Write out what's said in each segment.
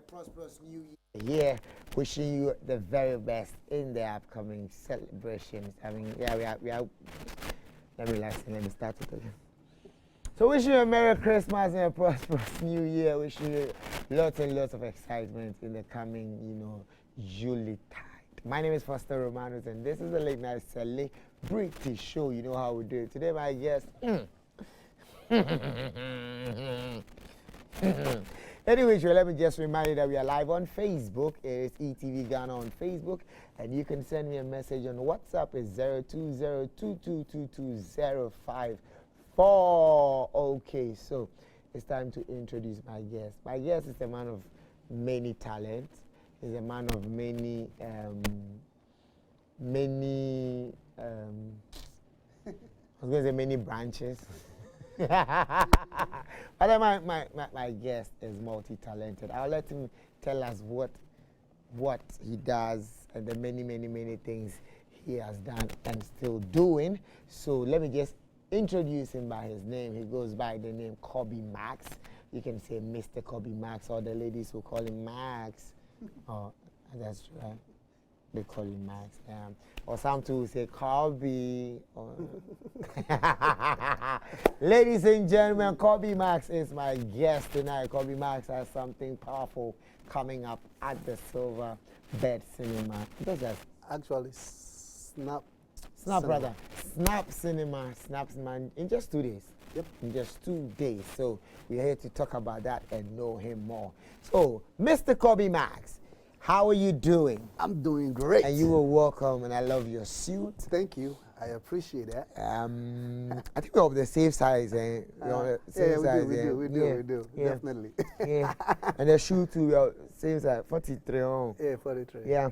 prosperous new year. Wishing you the very best in the upcoming celebrations. I mean, yeah, we are. Let me relax and let me start it again. So wishing you a Merry Christmas and a prosperous New Year. Wishing you lots and lots of excitement in the coming, Julie tide. My name is Foster Romanos, and this is the Late Night Celebrity Show. You know how we do it. Today, my guest. Anyway, let me just remind you that we are live on Facebook. It is ETV Ghana on Facebook. And you can send me a message on WhatsApp. It's 02022222054. Okay, so it's time to introduce my guest. My guest is a man of many talents. He's a man of many, I was going to say many branches. But my guest is multi-talented. I'll let him tell us what he does and the many things he has done and still doing. So let me just introduce him by his name. He goes by the name Kobe Max. You can say Mr. Kobe Max, or the ladies who call him Max. Oh, that's right. They call him Max. Or some too say Kobe. Ladies and gentlemen, Kobe Max is my guest tonight. Kobe Max has something powerful coming up at the Silver Bed Cinema. Because that's actually Snap brother. Snap Cinema in just 2 days. Yep. In just 2 days. So we're here to talk about that and know him more. So, Mr. Kobe Max, how are you doing? I'm doing great. And you are welcome, and I love your suit. Thank you. I appreciate that. I think we're of the same size. We do. Yeah. Definitely. Yeah. And the shoe too, we are same size, 43. Yeah, 43. Yeah.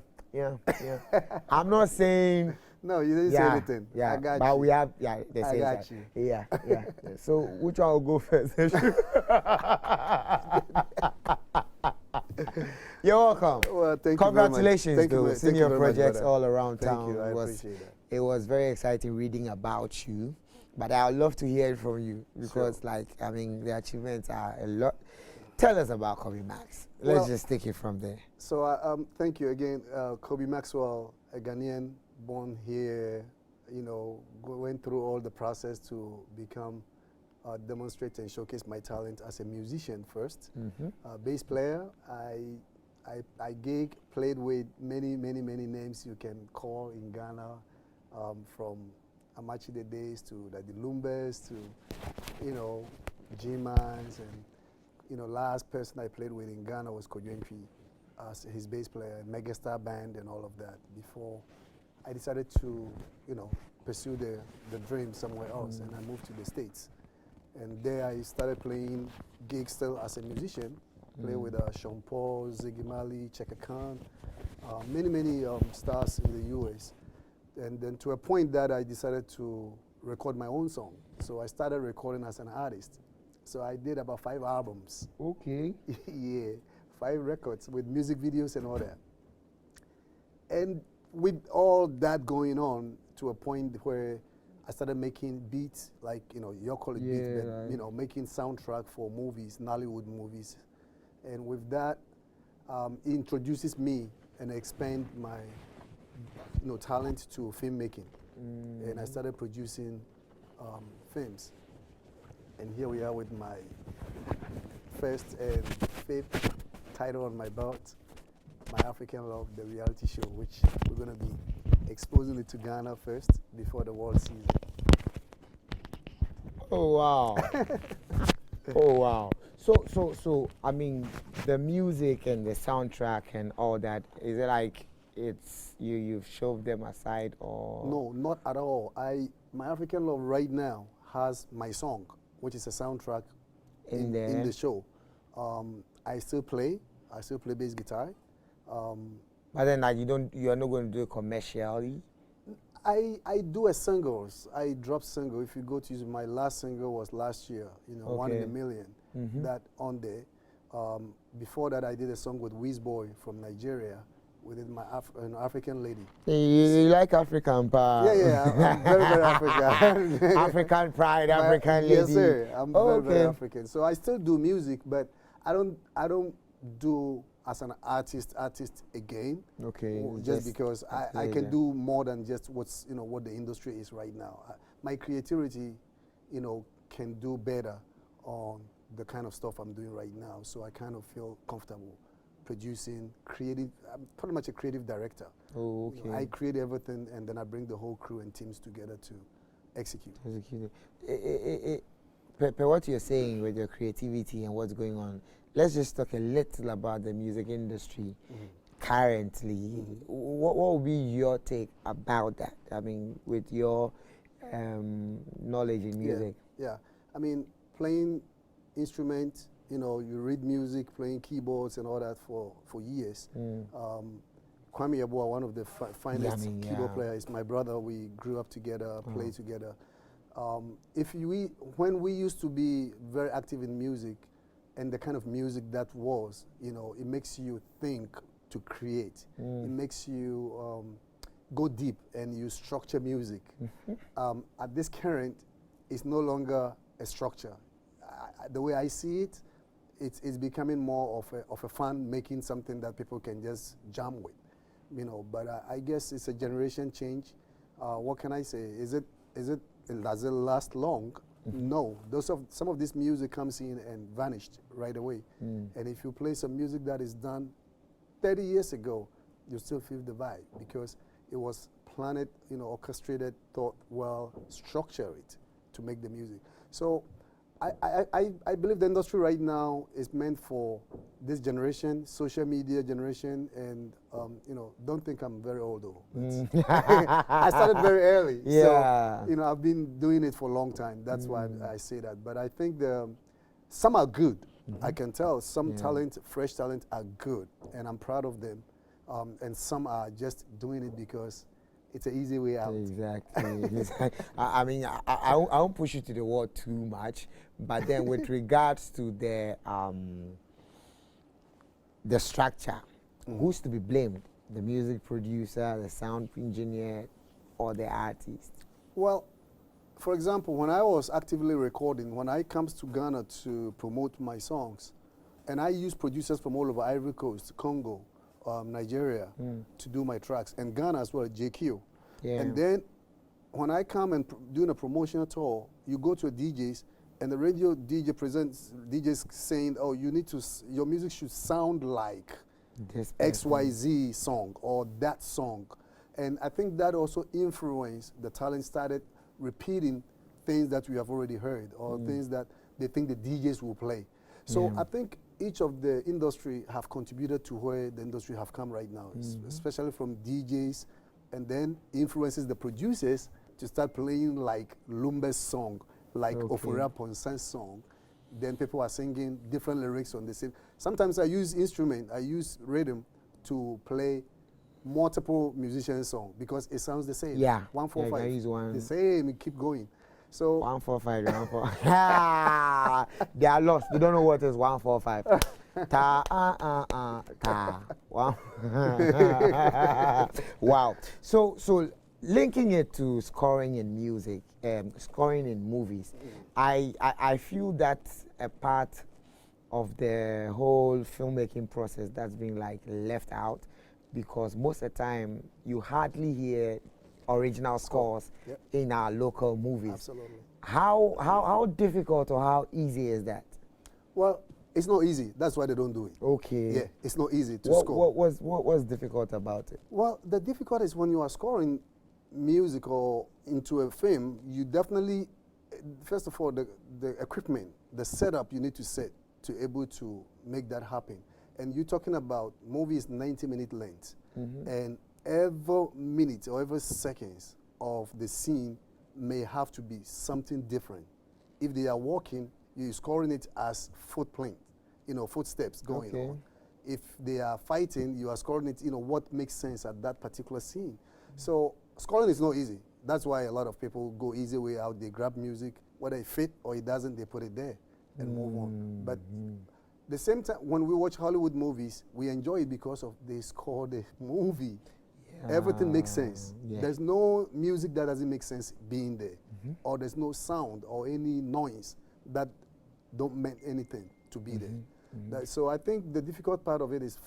I'm not saying... No, you didn't say anything. Yeah, I got but you. we have, the same I got size. you. Yeah. So, which one will go first? You're welcome. Well, thank Congratulations, you very much. though. Seeing your projects brother. all around Thank town. you. I appreciate that. It was very exciting reading about you. But I would love to hear it from you because, the achievements are a lot. Tell us about Kobe Max. Let's just take it from there. So, thank you again. Kobe Maxwell, a Ghanaian, born here, went through all the process to become demonstrate and showcase my talent as a musician first. Bass player, I played with many names you can call in Ghana, from Amachide days to the Lumbers to, G-Mans, and, last person I played with in Ghana was Kojuenpi as his bass player, Megastar Band and all of that before I decided to, pursue the dream somewhere else, and I moved to the States. And there I started playing gigs still as a musician, play with Sean Paul, Ziggy Marley, Chaka Khan, many stars in the US. And then to a point that I decided to record my own song. So I started recording as an artist. So I did about 5 albums. Okay. Yeah, 5 records with music videos and all that. And with all that going on, to a point where I started making beats, like, you call it beats, but, right. Making soundtrack for movies, Nollywood movies. And with that, it introduces me and expand my, talent to filmmaking. And I started producing films. And here we are with my first and 5th title on my belt, My African Love, the reality show, which we're going to be exposing it to Ghana first before the world sees it. Oh, wow. Oh, wow. So, the music and the soundtrack and all that, is it like you've shoved them aside, or? No, not at all. My African Love right now has my song, which is a soundtrack in the show. I still play bass guitar. But then you're not going to do it commercially? I do a singles. I drop single. If you go to my last single was last year, One in a Million, that on there. Before that, I did a song with Boy from Nigeria, with an African lady. You like African pride? Yeah, I'm very African. African pride, African lady. Yes, sir. I'm very African. So I still do music, but I don't do as an artist again. Okay. Just because I can pleasure. do more than just what's what the industry is right now. My creativity, can do better on the kind of stuff I'm doing right now. So I kind of feel comfortable producing, creative. I'm pretty much a creative director. Oh, okay. I create everything, and then I bring the whole crew and teams together to execute. Per what you're saying with your creativity and what's going on, let's just talk a little about the music industry currently. What would be your take about that? I mean, with your knowledge in music. Yeah. I mean, playing instruments, you read music, playing keyboards and all that for years. Kwame Yeboah, one of the finest keyboard players, my brother, we grew up together, played together. When we used to be very active in music, and the kind of music that was, it makes you think to create. It makes you go deep and you structure music. At this current, it's no longer a structure. The way I see it, it's becoming more of a fun, making something that people can just jam with, But I guess it's a generation change. What can I say? Does it last long? No. Some of this music comes in and vanished right away. And if you play some music that is done 30 years ago, you still feel the vibe because it was planned, orchestrated, thought well, structure it to make the music. So I believe the industry right now is meant for this generation, social media generation, and don't think I'm very old though. I started very early, so I've been doing it for a long time. That's why I say that. But I think some are good. I can tell some talent, fresh talent, are good, and I'm proud of them. And some are just doing it because it's an easy way out. Exactly. I mean, I won't push you to the wall too much, but then with regards to the structure, who's to be blamed? The music producer, the sound engineer, or the artist? Well, for example, when I was actively recording, when I comes to Ghana to promote my songs, and I use producers from all over Ivory Coast, Congo, Nigeria, to do my tracks, and Ghana as well, JQ. And then when I come and doing a promotional tour, you go to a DJs, and the radio DJ presents DJs saying, "Oh, your music should sound like this XYZ song or that song," and I think that also influenced the talent started repeating things that we have already heard or things that they think the DJs will play. So I think each of the industry have contributed to where the industry have come right now, especially from DJs, and then influences the producers to start playing like Lumbe's song, like Ofura Ponsan's song. Then people are singing different lyrics on the same. Sometimes I use rhythm to play multiple musicians' song because it sounds the same. 1 4 5. Use one. The same. It keep going. So 1 4 5. 1 4. They are lost. They don't know what is 1 4 5. Ta ta. Wow. Wow. So linking it to scoring in music, scoring in movies, I feel that's a part of the whole filmmaking process that's been like left out, because most of the time you hardly hear original scores in our local movies. Absolutely. How difficult or how easy is that? Well, it's not easy. That's why they don't do it. Okay. Yeah, it's not easy to score. What was difficult about it? Well, the difficult is when you are scoring music or into a film, you definitely, first of all, the equipment, the setup you need to set to able to make that happen. And you're talking about movies 90-minute length, and every minute or every seconds of the scene may have to be something different. If they are walking, you're scoring it as footprint, footsteps going on. If they are fighting, you are scoring it, what makes sense at that particular scene. So scoring is not easy. That's why a lot of people go easy way out. They grab music, whether it fit or it doesn't, they put it there and move on. But the same time, when we watch Hollywood movies, we enjoy it because of they score the movie. Everything makes sense. There's no music that doesn't make sense being there, or there's no sound or any noise that don't mean anything to be there. So I think the difficult part of it is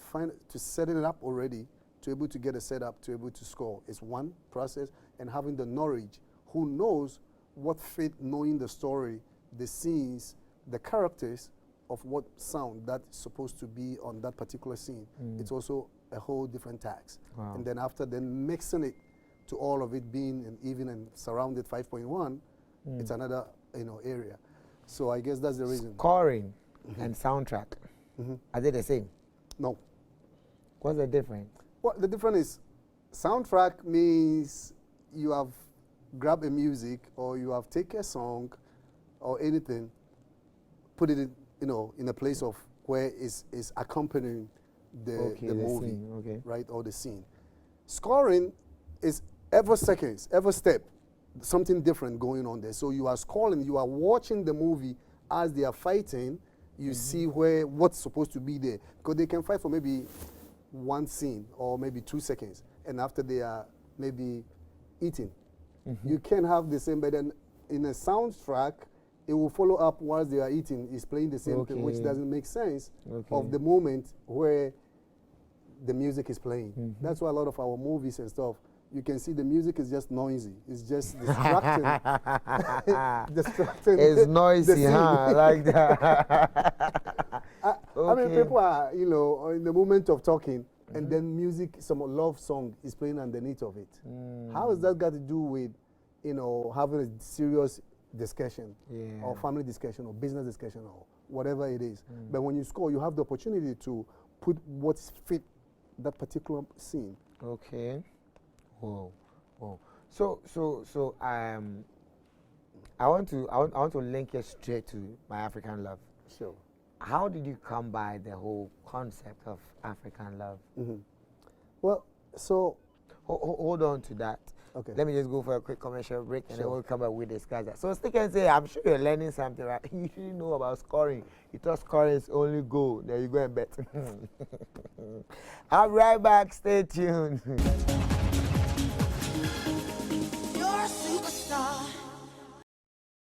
to setting it up already, to able to get a setup, to able to score. It's one process, and having the knowledge, who knows what fit, knowing the story, the scenes, the characters of what sound that's supposed to be on that particular scene. It's also a whole different task. Wow. And then after then mixing it to all of it being an even and surrounded 5.1, it's another area. So I guess that's the reason. Scoring and soundtrack, are they the same? No. What's the difference? Well, the difference is soundtrack means you have grabbed a music or you have taken a song or anything, put it in a place of where it's accompanying the movie, scene, right, or the scene. Scoring is every seconds, every step, something different going on there. So you are scoring, you are watching the movie as they are fighting. You see what's supposed to be there, because they can fight for maybe one scene or maybe 2 seconds, and after they are maybe eating. You can have the same, but then in a soundtrack, it will follow up whilst they are eating. It's playing the same thing, which doesn't make sense of the moment where the music is playing. That's why a lot of our movies and stuff, you can see the music is just noisy. It's just distracting. Distracting. It's noisy, huh? Like that. I mean, people are, in the moment of talking, and then music, some love song is playing underneath of it. How has that got to do with, having a serious discussion, or family discussion, or business discussion, or whatever it is? But when you score, you have the opportunity to put what's fit that particular scene. Okay. Whoa, whoa. So I want to link it straight to My African Love. Sure. How did you come by the whole concept of African love? Well, so hold on to that. Okay. Let me just go for a quick commercial break, and then we'll come back. We discuss that. So stick and say, I'm sure you're learning something, right? You didn't know about scoring. You thought scoring is only goal. There you go and bet. I'll be right back. Stay tuned.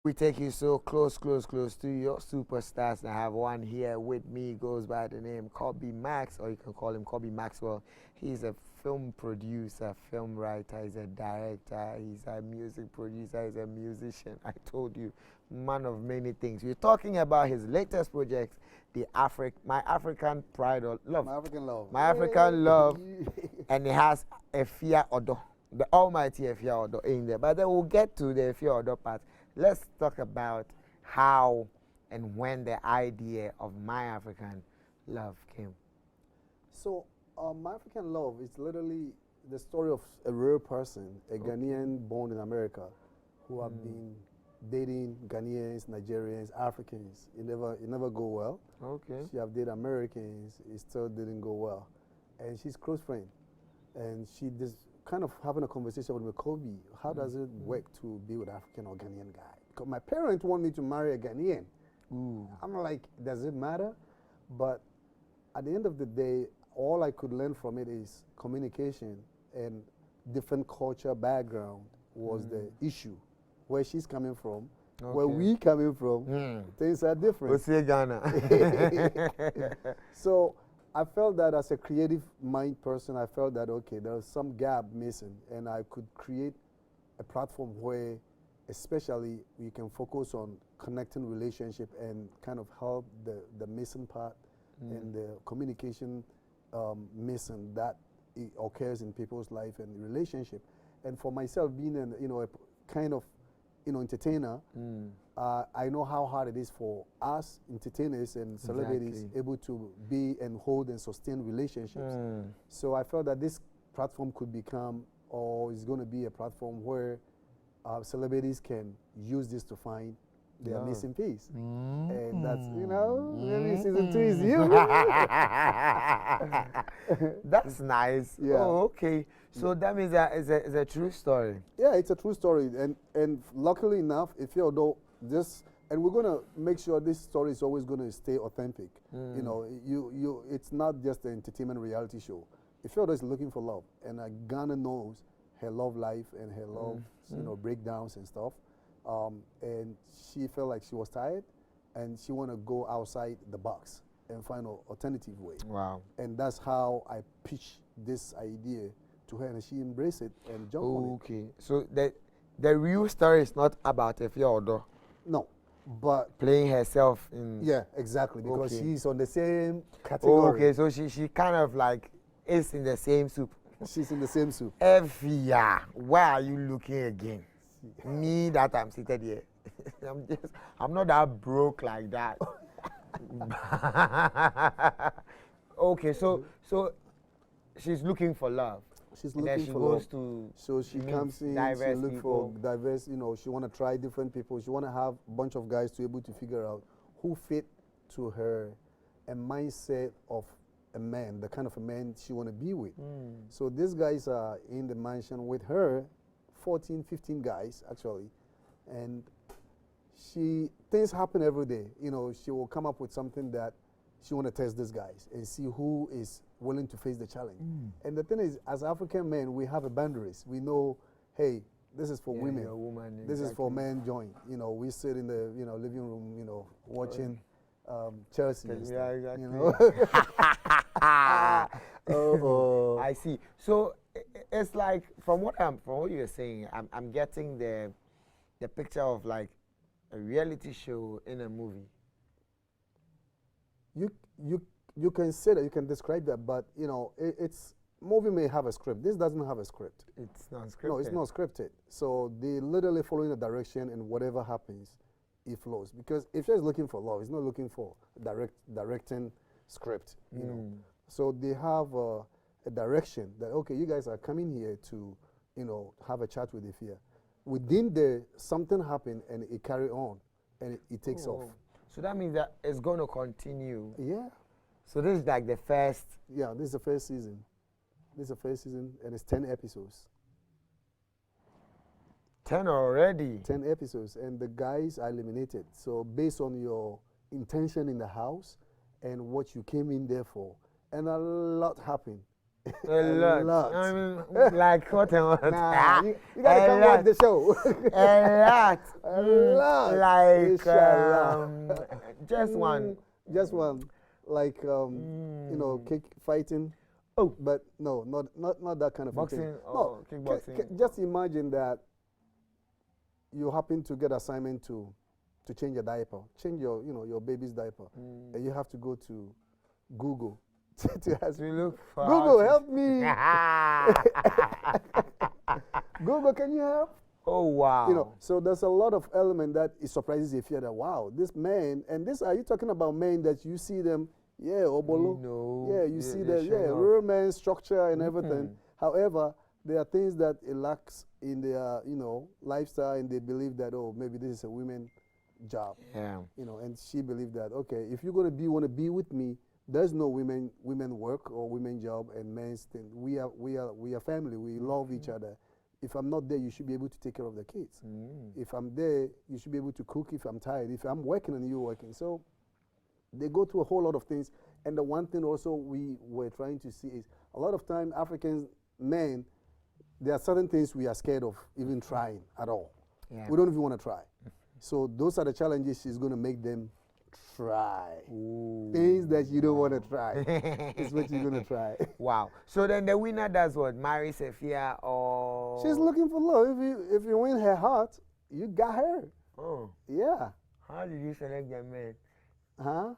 We take you so close to your superstars. And I have one here with me, goes by the name Kobe Max, or you can call him Kobe Maxwell. He's a film producer, film writer, he's a director, he's a music producer, he's a musician. I told you, man of many things. We're talking about his latest project, My African Pride or Love. My African Love. My African Love. And it has a Efia Odo, the almighty Efia Odo in there. But then we'll get to the Efia Odo part. Let's talk about how and when the idea of My African Love came. So, My African Love is literally the story of a real person, a Ghanaian born in America, who have been dating Ghanaians, Nigerians, Africans. It never go well. Okay. She have dated Americans. It still didn't go well. And she's close friend. And she just kind of having a conversation with me, Kobe, how does it work to be with African or Ghanaian guy? Because my parents want me to marry a Ghanaian. I'm like, does it matter? But at the end of the day, all I could learn from it is communication, and different culture background was the issue. Where she's coming from, where we coming from, things are different. We'll see Ghana. So I felt that as a creative mind person, I felt that, okay, there was some gap missing, and I could create a platform where especially we can focus on connecting relationship and kind of help the missing part and the communication missing that it occurs in people's life and relationship. And for myself, being a kind of entertainer, I know how hard it is for us entertainers and celebrities able to be and hold and sustain relationships. So I felt that this platform could become, or is going to be a platform where celebrities can use this to find their missing piece. And that's, maybe season 2 is you. That's nice. Yeah. Oh, okay. So that means that it's a true story. Yeah, it's a true story. And luckily enough, if you know this, and we're going to make sure this story is always going to stay authentic. It's not just an entertainment reality show. If you're just looking for love, and Ghana knows her love life and her love, breakdowns and stuff, and she felt like she was tired, and she want to go outside the box. and find an alternative way. Wow. And that's how I pitched this idea to her, and she embraced it and jumped on it. Okay. So the real story is not about Efia Odo No, but playing herself in. yeah, exactly, because Okay. she's on the same Oh, category. okay. So she kind of like is in the same soup. She's in the same soup. Efia, why are you looking again? Me that I'm seated here. I'm not that broke like that. Okay, so she's looking for love. She's And looking then she for goes love. to So she meet comes in, she diverse look people. for diverse, she want to try different people. She want to have a bunch of guys to be able to figure out who fit to her a mindset of a man, the kind of a man she want to be with. So these guys are in the mansion with her, 14, 15 guys actually. And things happen every day. She will come up with something that she want to test these guys and see who is willing to face the challenge. And the thing is, as African men, we have a boundaries. We know, hey, this is for women. you're a woman, This is for exactly. men join. We sit in the living room, watching Chelsea. And stuff, Yeah, exactly. Oh. I see. So it's like from what you're saying, I'm getting the picture of like a reality show in a movie. You can say that, you can describe that, but it's movie may have a script. This doesn't have a script. It's not scripted. No, it's not scripted. So they literally following the direction, and whatever happens, it flows. Because if she's looking for love, it's not looking for directing script. So they have a direction that, okay, you guys are coming here to have a chat with Ifia. Within there, something happened and it carry on and it takes off. So that means that it's going to continue. Yeah. So this is like the first. Yeah, this is the first season. And it's 10 episodes. 10 already. 10 episodes, and the guys are eliminated. So based on your intention in the house and what you came in there for, and a lot happened. A lot. I mean, like what and what? Nah, you gotta come watch the show. A lot. A lot. Like Inshallah. just one. Just one. Like kick fighting. Oh, but no, not that kind of boxing. thing. Oh, No, kickboxing. just imagine that you happen to get assignment to change a diaper, change your baby's diaper, and you have to go to Google to ask. We look for Google, help me. Google, can you help? Oh wow. So there's a lot of element that it surprises you if you're that, wow, this man, and this, are you talking about men that you see them, yeah, obolo, yeah, you see that, yeah, real man structure and everything. However, there are things that it lacks in their, lifestyle, and they believe that, oh, maybe this is a women job. Yeah. And she believed that, okay, if you're gonna want to be with me, there's no women work or women job and men's thing. We are family. We love each other. If I'm not there, you should be able to take care of the kids. If I'm there, you should be able to cook if I'm tired. If I'm working and you're working. So they go through a whole lot of things. And the one thing also we were trying to see is a lot of time African men, there are certain things we are scared of even trying at all. Yeah. We don't even want to try. So those are the challenges she's going to make them try. Ooh. Things that you don't want to try is what you're going to try. Wow. So then the winner does what? Marries Efia or? She's looking for love. If you win her heart, you got her. Oh. Yeah. How did you select the man? Huh?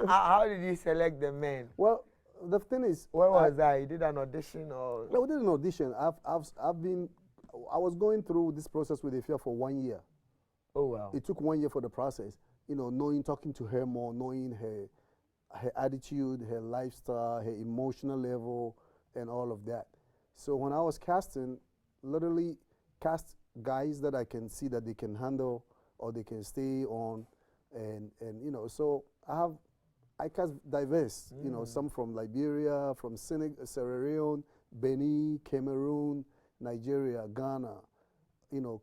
How did you select the man? Well, the thing is, Where was that? You did an audition or? No, we did an audition. I was going through this process with Ifia for 1 year. Oh wow. It took 1 year for the process. Talking to her more, knowing her attitude, her lifestyle, her emotional level, and all of that. So when I was casting, literally cast guys that I can see that they can handle or they can stay on, and so I cast diverse, some from Liberia, from Senegal, Sierra Leone, Benin, Cameroon, Nigeria, Ghana,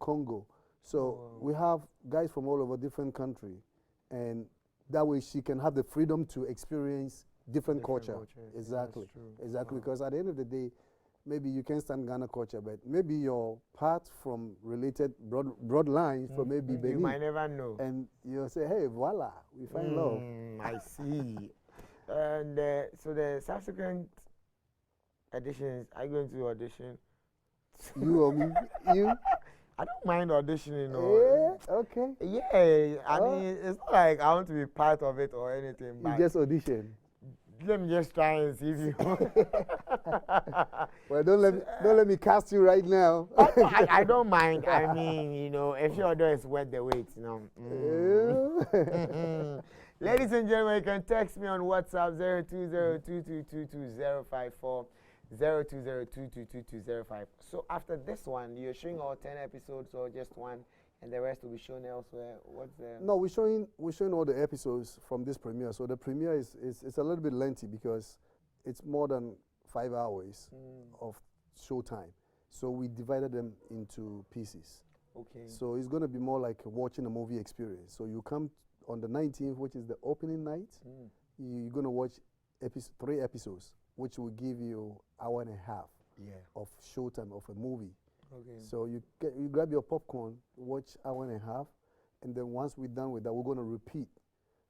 Congo. So we have guys from all over different countries, and that way she can have the freedom to experience different culture. Exactly, exactly. Because at the end of the day, maybe you can stand Ghana culture, but maybe you're part from related broad lines from maybe Benin. You might never know. And you'll say, hey, voila, we find love. I see. And so the subsequent editions, are you going to audition? You or me? You? I don't mind auditioning. Yeah, okay. Yeah, I mean, it's not like I want to be part of it or anything. You But just audition. let me just try and see if you. Well, don't let me cast you right now. I don't mind. I mean, if your order is worth the wait, Ladies and gentlemen, you can text me on WhatsApp 0202222054. 0202222055. So after this one, you're showing all 10 episodes or just one, and the rest will be shown elsewhere. What's the? No, we're showing all the episodes from this premiere. So the premiere is a little bit lengthy because it's more than 5 hours of showtime. So we divided them into pieces. Okay. So it's going to be more like watching a movie experience. So you come on the 19th, which is the opening night. You're going to watch 3 episodes, which will give you hour and a half of showtime of a movie. Okay. So you grab your popcorn, watch hour and a half, and then once we're done with that, we're going to repeat.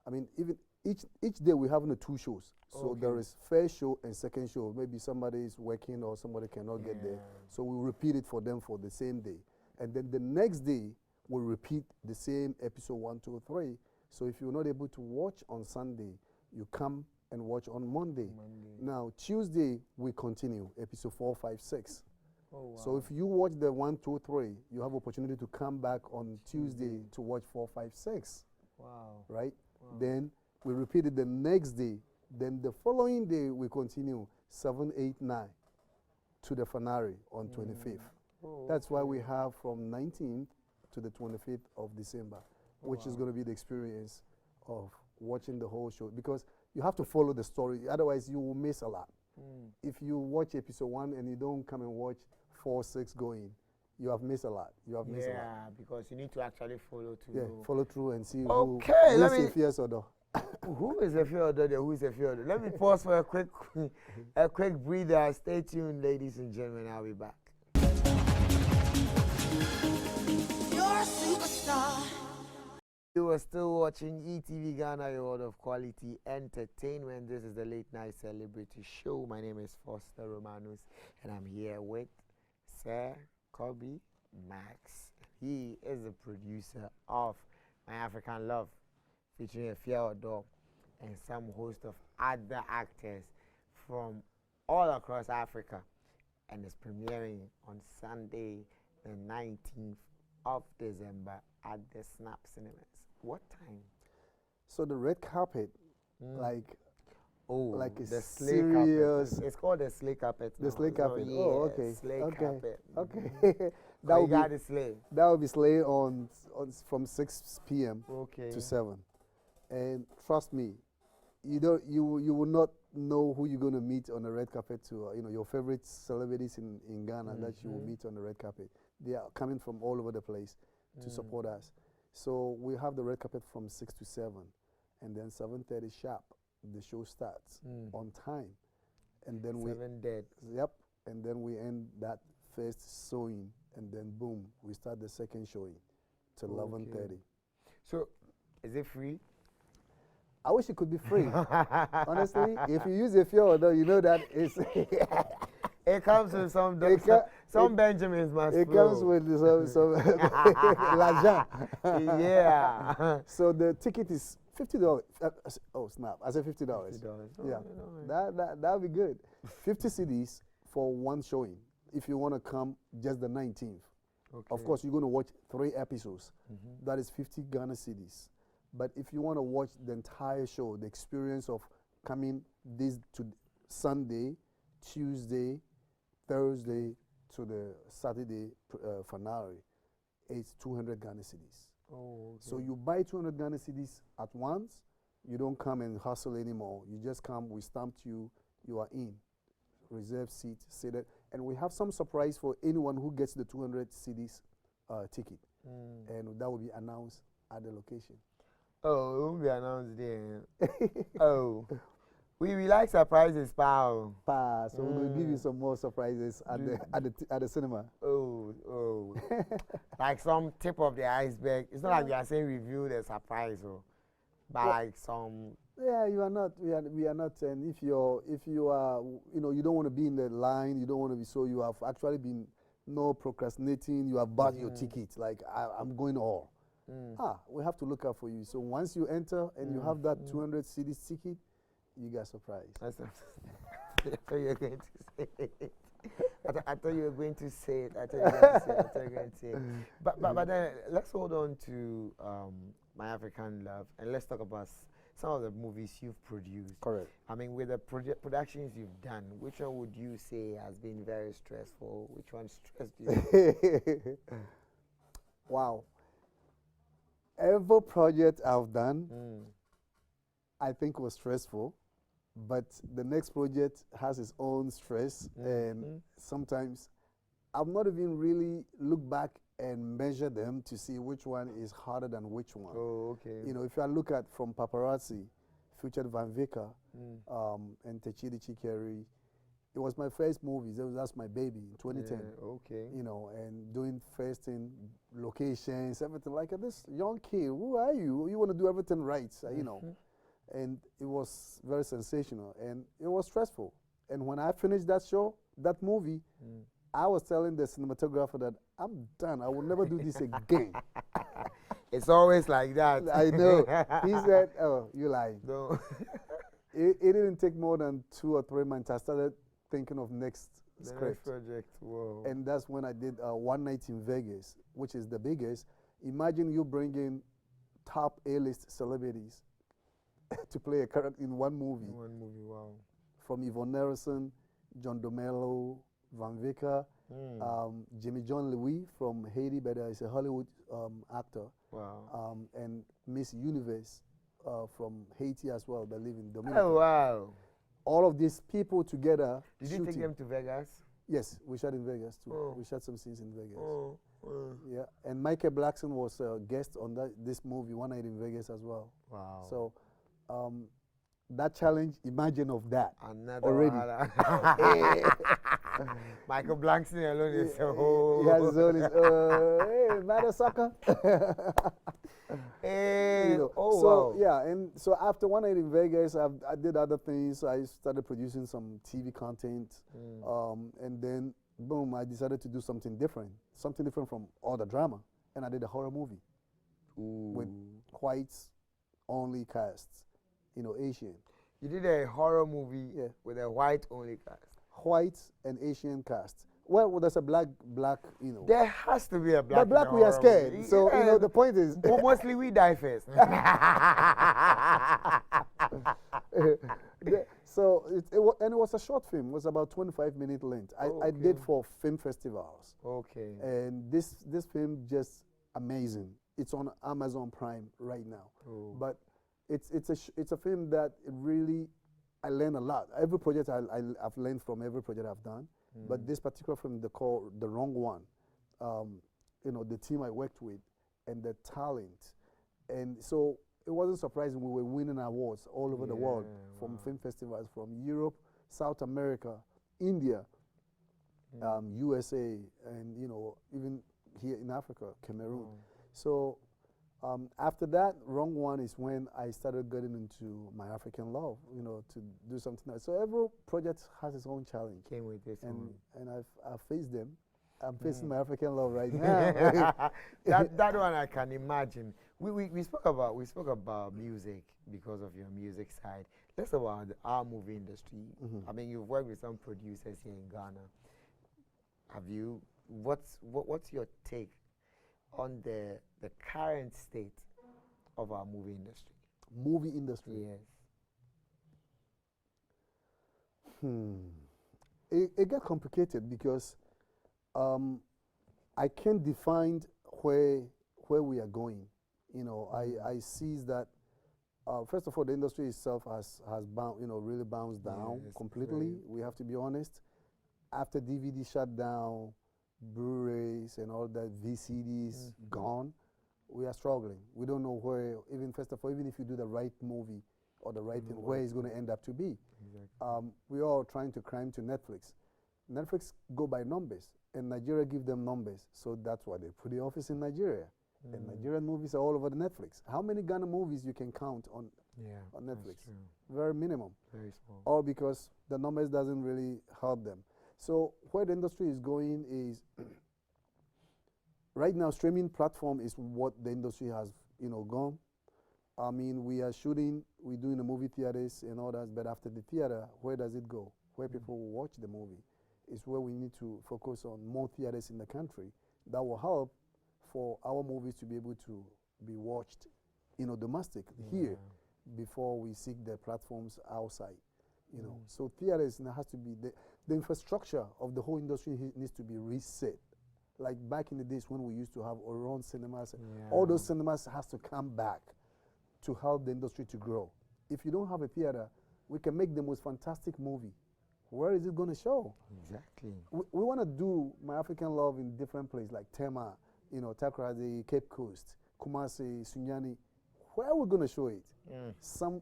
I mean, even each day we're having 2 shows. So there is first show and second show. Maybe somebody is working or somebody cannot get there. So we'll repeat it for them for the same day. And then the next day, we'll repeat the same episode 1, 2, 3. So if you're not able to watch on Sunday, you come and watch on Monday. Now, Tuesday, we continue, episode 4, 5, 6. Oh, wow. So if you watch the 1, 2, 3, you have opportunity to come back on Tuesday to watch 4, 5, 6. Wow. Right? Wow. Then we repeat it the next day. Then the following day, we continue 7, 8, 9 to the finale on 25th. Oh, that's why we have from 19th to the 25th of December, which is going to be the experience of watching the whole show, because you have to follow the story. Otherwise, you will miss a lot. If you watch episode 1 and you don't come and watch 4, 6 going, you have missed a lot. You have missed a lot. Yeah, because you need to actually follow through. Yeah, follow through and see who is yes or no. Who is a fielder there? Who is a fielder? Let me pause for a quick breather. Stay tuned, ladies and gentlemen. I'll be back. You're a superstar. You are still watching ETV Ghana, your world of quality entertainment. This is the Late Night Celebrity Show. My name is Foster Romanus, and I'm here with Sir Kobe Max. He is the producer of My African Love, featuring a Fielder and some host of other actors from all across Africa, and is premiering on Sunday, the 19th of December at the Snap Cinemas. What time? So the red carpet, like the a slay serious. carpet. It's called the slay carpet. The slay carpet. Yeah, oh, okay. Slay okay. carpet. Okay. That will be slay. That will be slay on from 6 p.m. to 7. And trust me, you will not know who you're going to meet on the red carpet. To your favorite celebrities in Ghana that you will meet on the red carpet. They are coming from all over the place to support us. So we have the red carpet from 6 to 7, and then 7:30 sharp. The show starts on time, and then 7 dead. Yep, and then we end that first showing, and then boom, we start the second showing till 11:30. So, is it free? I wish it could be free. Honestly, if you use a fielder, you know that it's. It comes with some Benjamins must It flow. comes with some l'argent. Yeah. So the ticket is $50. Oh snap! I said $50. $50. Yeah, that'll be good. 50 CDs for one showing. If you want to come just the 19th, of course you're going to watch 3 episodes. That is 50 Ghana CDs. But if you want to watch the entire show, the experience of coming this to Sunday, Tuesday, Thursday to the Saturday finale, it's 200 Ghana cedis. Oh, okay. So you buy 200 Ghana cedis at once. You don't come and hustle anymore. You just come, we stamped you, you are in. Reserve seat, seated. And we have some surprise for anyone who gets the 200 cedis ticket. And that will be announced at the location. Oh, it won't be announced there. Oh. We like surprises, pal. So we'll give you some more surprises at the cinema. Oh. Like some tip of the iceberg. It's not like we are saying review the surprise, but Well, like some. Yeah, you are not. We are not. And if you are, you don't want to be in the line. You don't want to be. So you have actually been no procrastinating. You have bought your ticket. Like I'm going all. We have to look out for you. So once you enter and you have that 200 cedis ticket, you get surprised. I thought you were going to say it. I thought you were going to say it. I thought you were going to say it. But then let's hold on to My African Love and let's talk about some of the movies you've produced. Correct. I mean, with the productions you've done, which one would you say has been very stressful? Which one stressed you? Wow. Every project I've done, I think was stressful, but the next project has its own stress, and sometimes I've not even really looked back and measure them to see which one is harder than which one. Oh, okay. If I look at from Paparazzi, featured Van Vika, and Techidi Chikeri, it was my first movie. That's my baby in 2010. Yeah, okay. And doing first in locations, everything like this young kid. Who are you? You want to do everything right, And it was very sensational, and it was stressful. And when I finished that movie, I was telling the cinematographer that I'm done. I will never do this again. It's always like that. I know. He said, "Oh, you lying." No. It didn't take more than 2 or 3 months. I started thinking of next script. Next project. Whoa. And that's when I did One Night in Vegas, which is the biggest. Imagine you bringing top A-list celebrities to play a character in one movie. One movie, wow. From Yvonne Nelson, John Domelo, Van Vika, Jimmy John Louis from Haiti, but he's a Hollywood actor. Wow. And Miss Universe from Haiti as well, that live in Dominican. Oh, wow. All of these people together. Did you take them to Vegas? Yes, we shot in Vegas too. Oh. We shot some scenes in Vegas. Oh. Yeah, and Michael Blackson was a guest on this movie, One Night in Vegas as well. Wow. So that challenge, imagine of that. Another already. Michael Blackson alone is a whole. He has his own, hey, matter sucker. Hey, oh, so, wow. yeah, and so after One Night in Vegas, I did other things. I started producing some TV content, and then, boom, I decided to do something different from all the drama, and I did a horror movie with whites-only casts, Asian. You did a horror movie with a white-only cast. White and Asian cast. Well, there's a black, There has to be a black. But black, we are scared. Movie. So, the point is. Mostly we die first. So, it was a short film. It was about 25-minute length. I did for film festivals. Okay. And this film just amazing. It's on Amazon Prime right now. Oh. But it's a film that really, I learned a lot. Every project I've learned from every project I've done. But this particular film, they call The Wrong One. The team I worked with and the talent. And so it wasn't surprising we were winning awards all over the world from film festivals from Europe, South America, India, USA, and even here in Africa, Cameroon. So after that, Wrong One is when I started getting into My African Love, to do something else. So every project has its own challenge. Came with this one. And I've faced them. I'm facing My African Love right now. that one I can imagine. We spoke about music because of your music side. Let's talk about our movie industry. I mean, you've worked with some producers here in Ghana. Have you? What's your take on the current state of our movie industry? Movie industry? Yes. It got complicated because I can't define where we are going. I see that first of all, the industry itself has really bounced down completely. We have to be honest. After DVD shut down, Blu-rays and all that, VCDs gone, we are struggling. We don't know where. Even first of all, even if you do the right movie, or the right thing, Mhm. where it's going to end up to be. Exactly. We are trying to climb to Netflix. Netflix go by numbers, and Nigeria give them numbers, so that's why they put the office in Nigeria. And Nigerian movies are all over the Netflix. How many Ghana movies you can count on Netflix? That's true. Very minimum. Very small. All because the numbers doesn't really help them. So where the industry is going is right now streaming platform is what the industry has gone. I mean, we are shooting, we're doing the movie theaters and all that, but after the theater, where does it go? Where people will watch the movie is where we need to focus on more theaters in the country. That will help for our movies to be able to be watched, domestic here before we seek the platforms outside. So theaters has to be the infrastructure of the whole industry needs to be reset. Like back in the days when we used to have Orion cinemas, all those cinemas has to come back to help the industry to grow. If you don't have a theater, we can make the most fantastic movie. Where is it going to show? Exactly. We want to do My African Love in different places like Tema, Takoradi, Cape Coast, Kumasi, Sunyani. Where are we going to show it? Some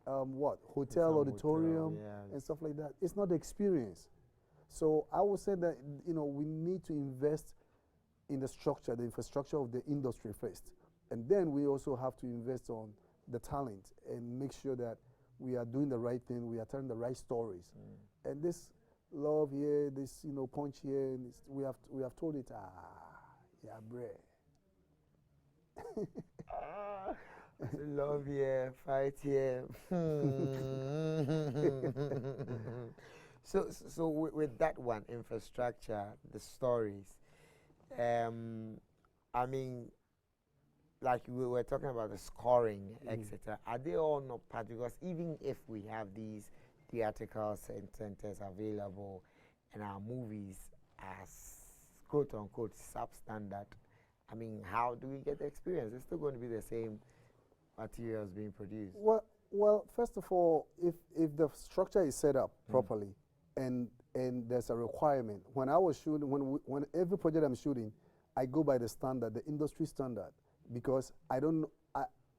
hotel, auditorium, and stuff like that. It's not the experience. So I would say that we need to invest in the structure, the infrastructure of the industry first. And then we also have to invest on the talent and make sure that we are doing the right thing, we are telling the right stories. And this love here, this punch here, and we have told it, yeah, bre. Love here, fight here. So with that one, infrastructure, the stories, I mean, like we were talking about the scoring, etc. Are they all not part? Because even if we have these theatrical centers available and our movies as quote unquote substandard, I mean, how do we get the experience? It's still going to be the same materials being produced. Well, first of all, if the structure is set up properly and there's a requirement, when I was shooting, when every project I'm shooting, I go by the standard, the industry standard. Because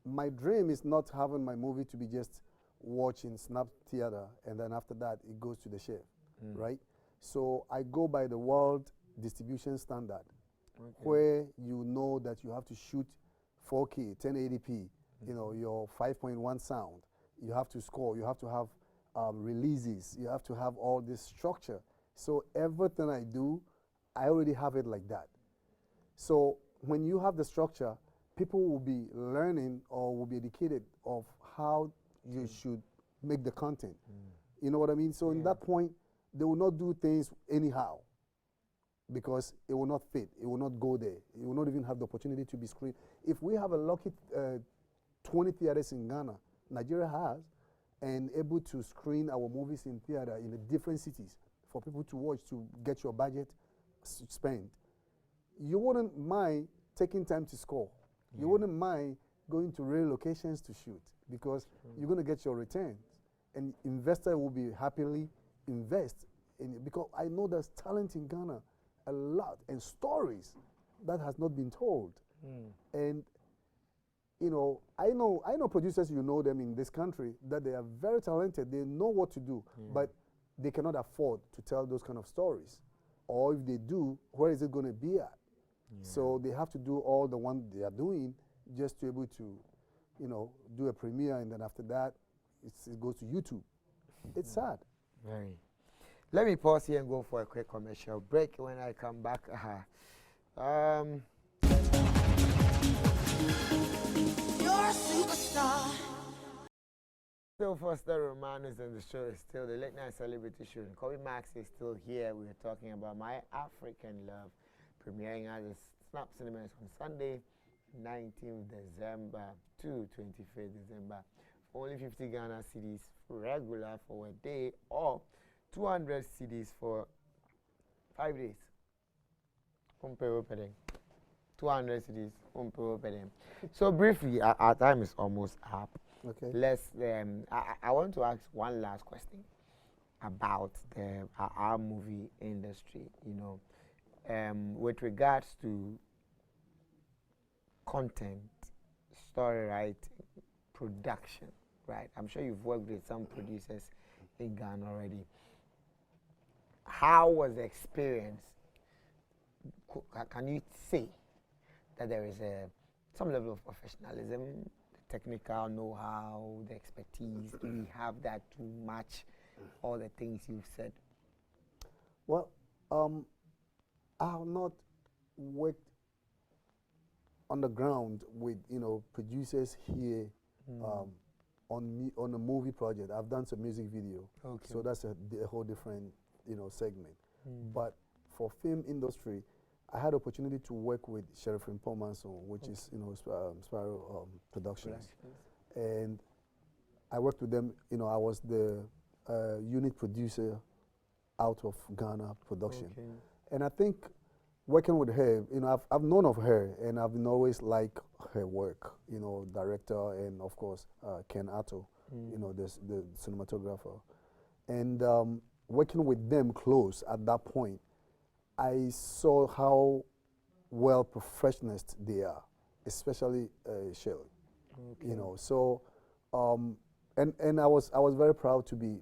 my dream is not having my movie to be just watching Snap Theater and then after that it goes to the shelf, right? So I go by the world distribution standard, where you know that you have to shoot 4K, 1080p, your 5.1 sound. You have to score, you have to have releases, you have to have all this structure. So everything I do, I already have it like that. So when you have the structure, people will be learning or will be educated of how you should make the content. You know what I mean? So in that point, they will not do things anyhow because it will not fit. It will not go there. It will not even have the opportunity to be screened. If we have a lucky 20 theaters in Ghana, Nigeria has, and able to screen our movies in theater in the different cities for people to watch to get your budget spent, you wouldn't mind taking time to score. You wouldn't mind going to real locations to shoot because you're going to get your returns. And investor will be happily invest in it because I know there's talent in Ghana, a lot, and stories that has not been told. And I know producers, you know them in this country, that they are very talented. They know what to do, but they cannot afford to tell those kind of stories. Or if they do, where is it going to be at? So they have to do all the one they are doing just to be able to, do a premiere, and then after that, it goes to YouTube. It's sad. Very. Let me pause here and go for a quick commercial break. When I come back, You're a superstar. Still Foster Romanus, and the show is still the late night celebrity show. Kobe Max is still here. We are talking about My African Love, premiering at the Snap Cinemas on Sunday, 19th December to 25th December. For only 50 Ghana cedis regular for a day, or 200 cedis for 5 days. 200 cedis. So briefly, our time is almost up. Okay. Let's. I want to ask one last question about our movie industry. With regards to content, story writing, production, right? I'm sure you've worked with some producers in Ghana already. How was the experience? Can you say that there is some level of professionalism, the technical know-how, the expertise? Do we have that to match all the things you've said? Well, I have not worked on the ground with producers here on a movie project. I've done some music video, so that's a whole different segment. But for film industry, I had opportunity to work with Sheriff Manson, which is Sparrow Productions, and I worked with them. I was the unit producer out of Ghana production, and I think working with her, I've known of her, and I've always liked her work. Director, and of course Ken Atto, the cinematographer, and working with them close at that point, I saw how well professionals they are, especially Shelley. So and I was very proud to be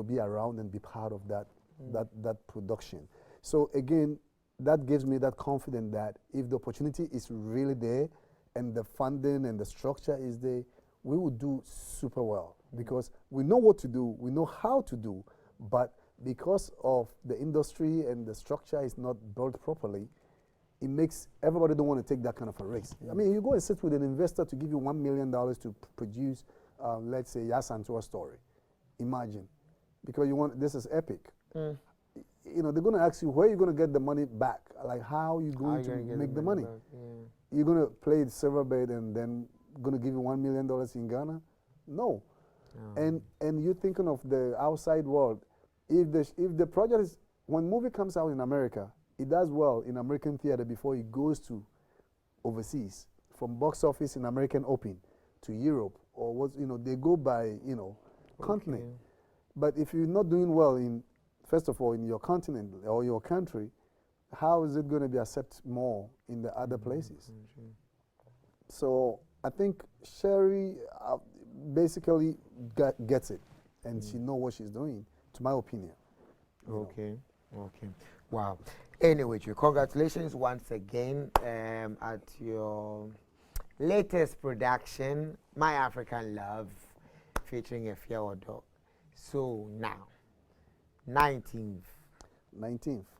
be around and be part of that production. So again, that gives me that confidence that if the opportunity is really there and the funding and the structure is there, we will do super well because we know what to do, we know how to do, but because of the industry and the structure is not built properly, it makes everybody don't want to take that kind of a risk. I mean, you go and sit with an investor to give you $1 million to produce, let's say, Yasantua story. Imagine, because this is epic. They're going to ask you where you're going to get the money back. Like, how are you going to make the money? You're going to play the silver bed and then going to give you $1 million in Ghana? No. And you're thinking of the outside world. If the project is, when movie comes out in America, it does well in American theater before it goes to overseas, from box office in American Open to Europe, or what they go by continent. But if you're not doing well first of all in your continent or your country, how is it going to be accepted more in the other places? So I think Sherry basically gets it, and she knows what she's doing, to my opinion. Okay. Wow. Anyway, congratulations once again at your latest production, My African Love, featuring Efia Odo. So now, 19th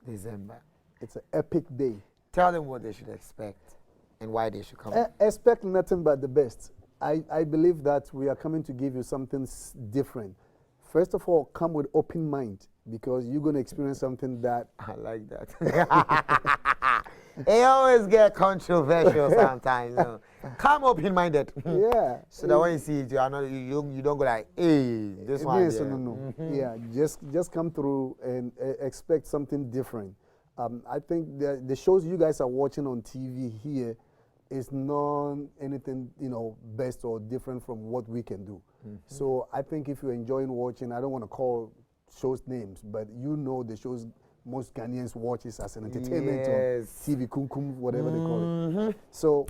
December. It's an epic day. Tell them what they should expect and why they should come. Expect nothing but the best. I believe that we are coming to give you something different. First of all, come with open mind, because you're going to experience something that... I like that. It always get controversial sometimes. Come open-minded. Yeah. So that when you see it, you don't go like, hey, this one. Yes, no. Yeah, just come through and expect something different. I think the shows you guys are watching on TV here is not anything, best or different from what we can do. So I think if you're enjoying watching, I don't want to call shows names, but the shows most Ghanaians watch is as an entertainment on TV, Kumkum, whatever they call it. So,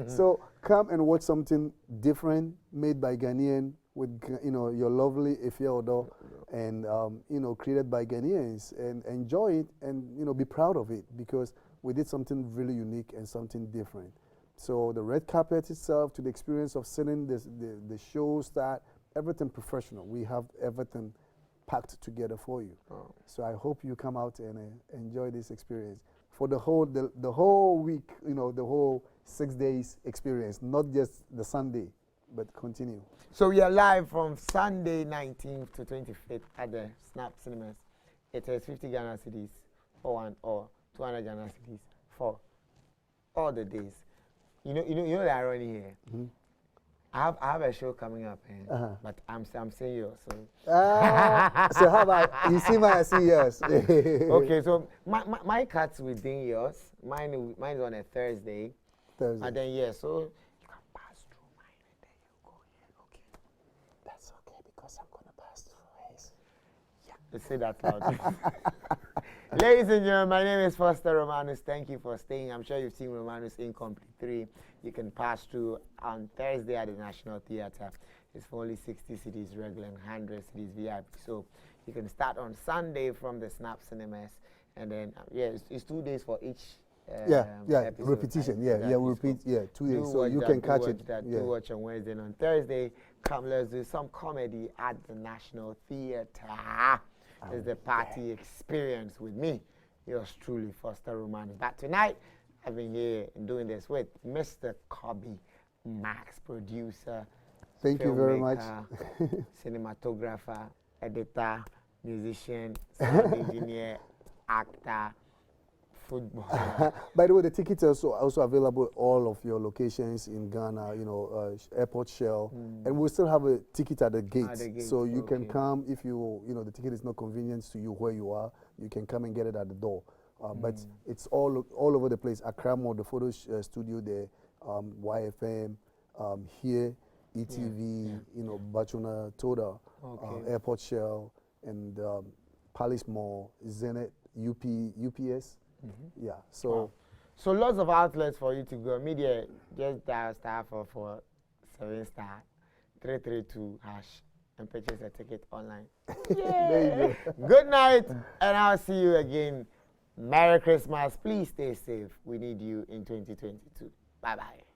so come and watch something different made by Ghanaian with your lovely Efia Odo, and created by Ghanaians, and enjoy it and be proud of it, because we did something really unique and something different. So the red carpet itself, to the experience of sitting the show start, everything professional. We have everything packed together for you. So I hope you come out and enjoy this experience for the whole week, the whole 6 days experience, not just the Sunday, but continue. So we are live from Sunday 19th to 25th at the Snap Cinemas. It is 50 Ghana cedis for one, or 200 Ghana cedis for all the days. You know the irony here. I have a show coming up, but I'm saying yours. So. So how about you see my yours? Okay, so my cut's within yours. Mine is on a Thursday. And then so you can pass through mine and then you go here. Okay. That's okay, because I'm gonna pass through his. Yeah. Say that loud. Ladies and gentlemen, my name is Foster Romanus. Thank you for staying. I'm sure you've seen Romanus Incomplete 3. You can pass through on Thursday at the National Theatre. It's for only 60 cities regular and 100 cities VIP. So you can start on Sunday from the Snap Cinemas. And then, it's 2 days for each episode, repetition. right? We repeat, 2 days. So you can catch it. Do watch on Wednesday and on Thursday. Come, let's do some comedy at the National Theatre. It's the party experience with me, yours truly, Foster Romanus. But tonight, I've been here doing this with Mr. Kobe Max, producer, Thank you very much. Cinematographer, editor, musician, sound engineer, actor, footballer. By the way, the tickets are also available at all of your locations in Ghana, Airport Shell. And we'll still have a ticket at the gate. So you can come if the ticket is not convenient to you where you are, you can come and get it at the door. But it's all over the place. Accra Mall, the photo studio there, YFM, here, ETV, Bachuna, Toda, Airport Shell, and Palace Mall, Zenith, UPS. So lots of outlets for you to go. Media, just dial *447 *332# and purchase a ticket online. There you go. Good night, and I'll see you again. Merry Christmas. Please stay safe. We need you in 2022. Bye-bye.